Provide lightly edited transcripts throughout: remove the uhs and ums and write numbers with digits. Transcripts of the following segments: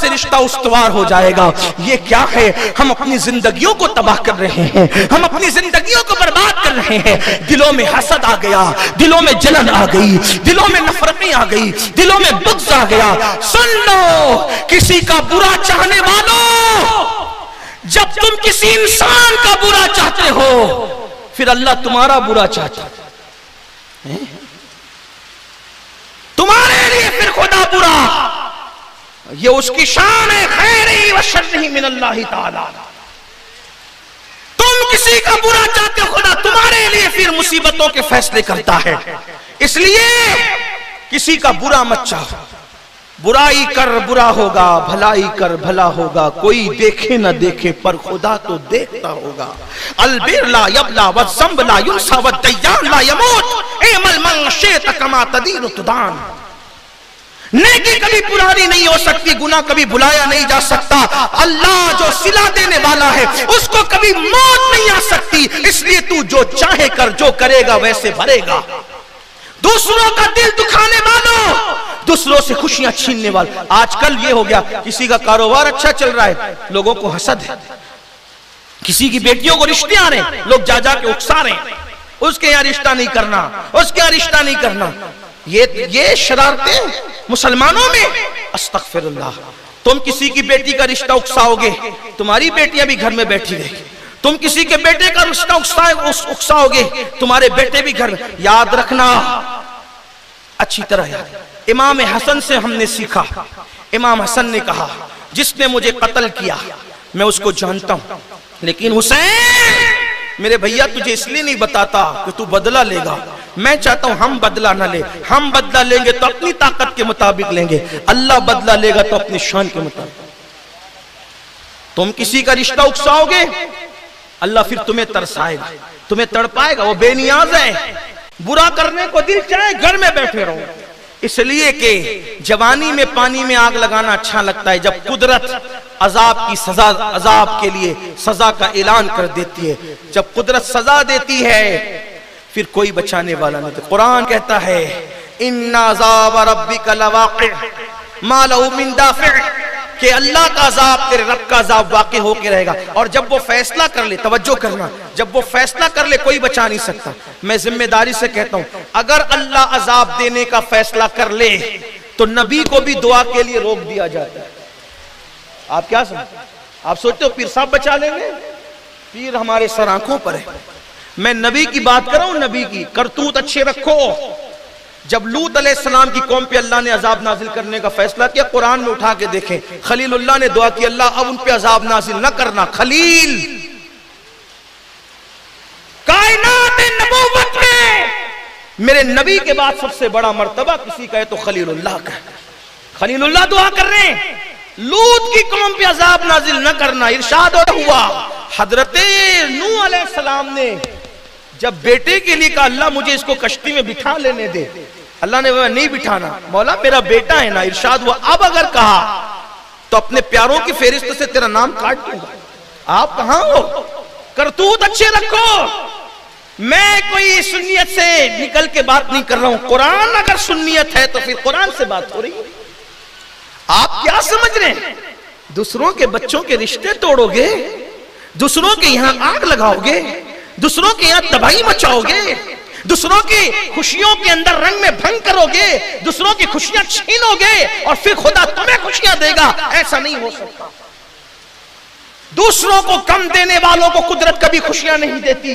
سے رشتہ استوار ہو جائے گا۔ یہ کیا ہے؟ ہم اپنی زندگیوں کو تباہ کر رہے ہیں، ہم اپنی زندگیوں کو برباد کر رہے ہیں۔ دلوں میں حسد آ گیا، دلوں میں جلن آ گئی، دلوں میں نفرتیں آ گئی، دلوں میں بغض آ گیا۔ سن لو، کسی کا برا چاہنے والوں، جب تم کسی انسان کا برا چاہتے ہو پھر اللہ تمہارا برا چاہتا ہے، تمہارے لیے پھر خدا برا۔ یہ اس کی شان ہے، خیرہ و شرہ من اللہ تعالی۔ تم کسی کا برا چاہتے ہو، خدا تمہارے لیے پھر مصیبتوں کے فیصلے کرتا ہے۔ اس لیے کسی کا برا مت چاہو۔ برائی کر برا ہوگا، بھلائی کر بھلا ہوگا، کوئی دیکھے نہ دیکھے پر خدا تو دیکھتا ہوگا۔ البر لا یبلا والذنب لا ینسى والدیان لا یموت اعمل من شئت کما تدین تدان۔ نیکی کبھی پرانی نہیں ہو سکتی، گناہ کبھی بھلایا نہیں جا سکتا۔ اللہ جو صلہ دینے والا ہے اس کو کبھی موت نہیں آ سکتی، اس لیے تو جو چاہے کر، جو کرے گا ویسے بھرے گا۔ دوسروں کا دل دکھانے والوں، دوسروں سے خوشیاں چھیننے والے۔ آج کل یہ ہو گیا، کسی کا کاروبار اچھا چل رہا ہے، لوگوں کو حسد ہے۔ کسی کی بیٹیوں کو رشتے آ رہے ہیں، لوگ جا کے اکسا رہے ہیں، اس کے یہاں رشتہ نہیں کرنا، اس کے یہاں رشتہ نہیں کرنا۔ یہ شرارتیں مسلمانوں میں، استغفر اللہ۔ تم کسی کی بیٹی کا رشتہ اکساؤ گے، تمہاری بیٹیاں بھی گھر میں بیٹھی رہے گی۔ تم کسی کے بیٹے کا رشتہ اکساؤ گے، تمہارے بیٹے بھی گھر میں۔ یاد رکھنا، اچھی طرح یاد۔ امام حسن سے ہم نے سیکھا، امام حسن نے کہا جس نے مجھے قتل کیا میں اس کو جانتا ہوں، لیکن حسین میرے بھیا تجھے اس لیے نہیں بتاتا کہ تو بدلہ لے گا، میں چاہتا ہوں ہم بدلہ نہ لیں۔ ہم بدلہ لیں گے تو اپنی طاقت کے مطابق لیں گے، اللہ بدلہ لے گا تو اپنی شان کے مطابق۔ تم کسی کا رشتہ اکساؤ گے، اللہ پھر تمہیں ترسائے گا، تمہیں تڑپائے گا۔ وہ بے نیاز ہے، برا کرنے کو دل چاہے گھر میں بیٹھے رہو۔ اس لیے کہ جوانی میں پانی میں آگ لگانا اچھا لگتا ہے، جب قدرت عذاب کی سزا، عذاب کے لیے سزا کا اعلان کر دیتی ہے، جب قدرت سزا دیتی ہے پھر کوئی بچانے والا نہیں۔ قرآن کہتا ہے ان عذاب ربک لواقع ما له من دافع، کہ اللہ کا عذاب، تیرے رب کا عذاب واقع ہو کے رہے گا۔ اور جب وہ فیصلہ کر لے، توجہ کرنا، جب وہ فیصلہ کر لے کوئی بچا نہیں سکتا۔ میں ذمہ داری سے کہتا ہوں، اگر اللہ عذاب دینے کا فیصلہ کر لے تو نبی کو بھی دعا کے لیے روک دیا جاتا ہے۔ آپ کیا سمجھتے؟ آپ سوچتے ہو پیر صاحب بچا لیں گے؟ پیر ہمارے سر آنکھوں پر ہے۔ میں نبی کی بات کر رہا ہوں، نبی کی کرتوت اچھے رکھو۔ جب لوط علیہ السلام کی قوم پہ اللہ نے عذاب نازل کرنے کا فیصلہ کیا، قرآن میں اٹھا کے دیکھیں، خلیل اللہ نے دعا کی اللہ اب ان پہ عذاب نازل نہ کرنا۔ خلیل کائنات نبوت میں میرے نبی کے بعد سب سے بڑا مرتبہ کسی کا ہے تو خلیل اللہ کا ہے۔ خلیل اللہ دعا کر رہے ہیں لوط کی قوم پہ عذاب نازل نہ کرنا۔ ارشاد ہوا، حضرت نوح علیہ السلام نے جب بیٹے کے لیے کہا اللہ مجھے اس کو کشتی میں بٹھا لینے دے، اللہ نے نہیں بٹھانا، مولا میرا بیٹا ہے نا۔ ارشاد ہوا اب اگر کہا تو اپنے پیاروں کی فہرست سے تیرا نام کاٹ دوں گا۔ آپ کہاں ہو؟ کرتوت اچھے رکھو۔ میں کوئی سنیت سے نکل کے بات نہیں کر رہا ہوں، قرآن اگر سنیت ہے تو پھر قرآن سے بات ہو رہی ہے۔ آپ کیا سمجھ رہے ہیں؟ دوسروں کے بچوں کے رشتے توڑو گے، دوسروں کے یہاں آگ لگاؤ گے، دوسروں کے یہاں تباہی مچاؤ گے، دوسروں کی خوشیوں کے اندر رنگ میں بھنگ کرو گے، دوسروں کی خوشیاں چھینو گے اور پھر خدا تمہیں خوشیاں دے گا، ایسا نہیں ہو سکتا۔ دوسروں کو کم دینے والوں کو قدرت کبھی خوشیاں نہیں دیتی،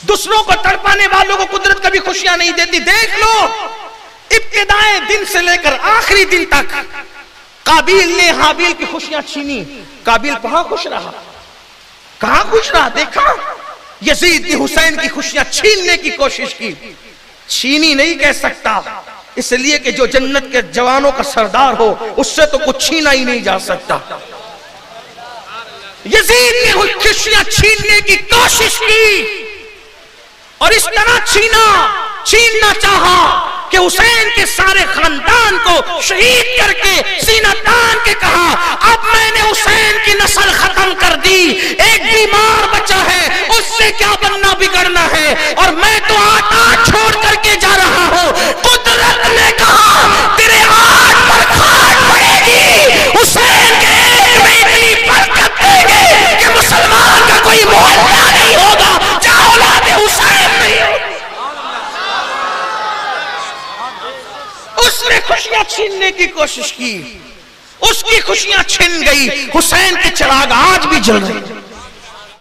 دوسروں کو تڑپانے والوں کو قدرت کبھی خوشیاں نہیں دیتی۔ دیکھ لو ابتدائے دن سے لے کر آخری دن تک قابیل نے حابیل کی خوشیاں چھینی، قابیل کہاں خوش رہا؟ کہاں خوش رہا؟ دیکھا یزید نے حسین کی خوشیاں چھیننے کی کوشش کی، چھینی نہیں کہہ سکتا، اس لیے کہ جو جنت کے جوانوں کا سردار ہو اس سے تو کچھ چھینا ہی نہیں جا سکتا۔ یزید نے خوشیاں چھیننے کی کوشش کی اور اس طرح چھیننا چاہا کہ حسین کے سارے خاندان کو شہید کر کے سینہ تان کے کہا اب میں نے حسین کی نسل ختم کر دی، ایک بیمار بچہ ہے اس سے کیا بننا بگڑنا ہے، اور میں تو آٹا چھوڑ کر کے جا رہا ہوں۔ قدرت نے کہا تیرے آٹھ پر کھاٹ پڑے گی، حسین نے خوشیاں چھیننے کی کوشش کی، اس کی خوشیاں چھن گئی، حسین کے چراغ آج بھی جل رہے ہیں۔